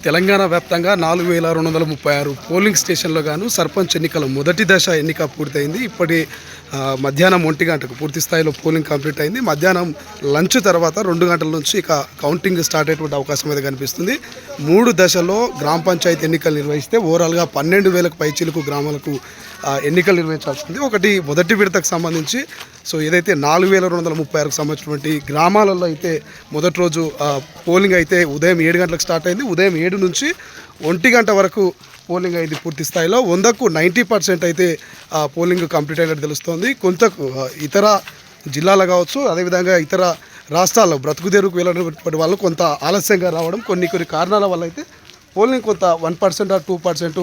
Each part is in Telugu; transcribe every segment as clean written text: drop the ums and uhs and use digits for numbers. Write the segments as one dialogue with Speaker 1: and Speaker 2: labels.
Speaker 1: తెలంగాణ వ్యాప్తంగా 4236 పోలింగ్ స్టేషన్లో గాను సర్పంచ్ ఎన్నికల మొదటి దశ ఎన్నిక పూర్తయింది. ఇప్పటి మధ్యాహ్నం 1 గంటకు పూర్తి స్థాయిలో పోలింగ్ కంప్లీట్ అయింది. మధ్యాహ్నం లంచ్ తర్వాత 2 గంటల నుంచి ఇక కౌంటింగ్ స్టార్ట్ అయ్యేటువంటి అవకాశం అయితే కనిపిస్తుంది. 3 దశల్లో గ్రామ పంచాయతీ ఎన్నికలు నిర్వహిస్తే ఓవరాల్గా 12,000 పైచిలుకు గ్రామాలకు ఎన్నికలు నిర్వహించాల్సింది. ఒకటి మొదటి విడతకు సంబంధించి ఏదైతే 4236కు సంబంధించినటువంటి గ్రామాలలో అయితే మొదటి రోజు పోలింగ్ అయితే ఉదయం 7 గంటలకు స్టార్ట్ అయింది. ఉదయం 7 నుంచి 1 గంట వరకు పోలింగ్ అయింది. పూర్తి స్థాయిలో 100కు 90% అయితే పోలింగ్ కంప్లీట్ అయినట్టు తెలుస్తోంది. కొంతకు ఇతర జిల్లాలు కావచ్చు, అదేవిధంగా ఇతర రాష్ట్రాల్లో బ్రతుకుదెరువుకు వెళ్ళినటువంటి వాళ్ళు కొంత ఆలస్యంగా రావడం, కొన్ని కారణాల వల్ల అయితే పోలింగ్ కొంత 1% ఆర్ 2%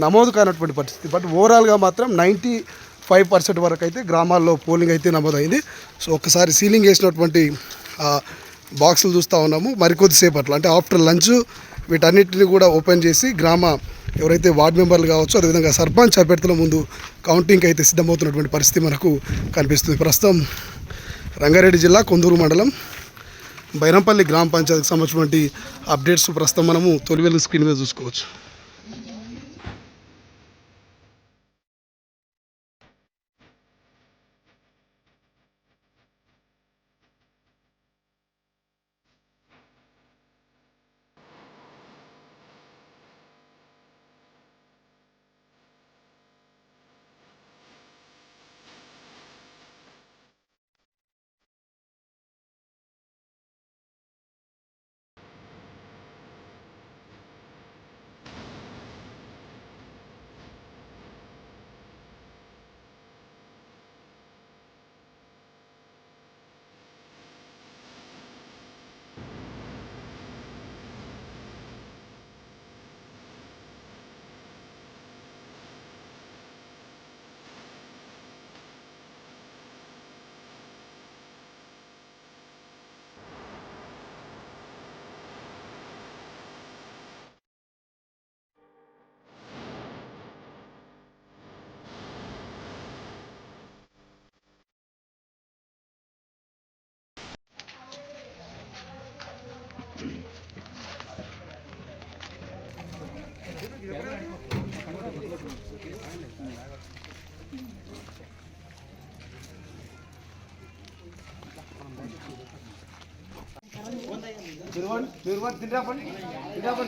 Speaker 1: నమోదు కానటువంటి పరిస్థితి. బట్ ఓవరాల్గా మాత్రం 95% వరకు అయితే గ్రామాల్లో పోలింగ్ అయితే నమోదైంది. ఒక్కసారి సీలింగ్ వేసినటువంటి బాక్సులు చూస్తూ ఉన్నాము. మరికొద్దిసేపట్లో అంటే ఆఫ్టర్ లంచ్ వీటన్నిటిని కూడా ఓపెన్ చేసి ఎవరైతే వార్డు మెంబర్లు కావచ్చు, అదేవిధంగా సర్పంచ్ అభ్యర్థుల ముందు కౌంటింగ్ అయితే సిద్ధమవుతున్నటువంటి పరిస్థితి మనకు కనిపిస్తుంది. ప్రస్తుతం రంగారెడ్డి జిల్లా కొందూరు మండలం బైరంపల్లి గ్రామ పంచాయతీకి సంబంధించినటువంటి అప్డేట్స్ ప్రస్తుతం మనము తొలి వెలుగు స్క్రీన్ మీద చూసుకోవచ్చు.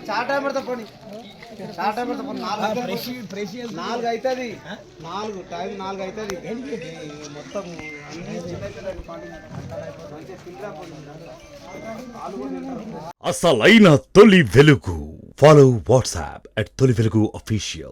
Speaker 2: చాట పడతా నాలుగు అవుతుంది, 4 టైం 4 అవుతుంది మొత్తం.
Speaker 3: అసలైన తొలి వెలుగు. ఫాలో వాట్సాప్ @తొలి వెలుగు official.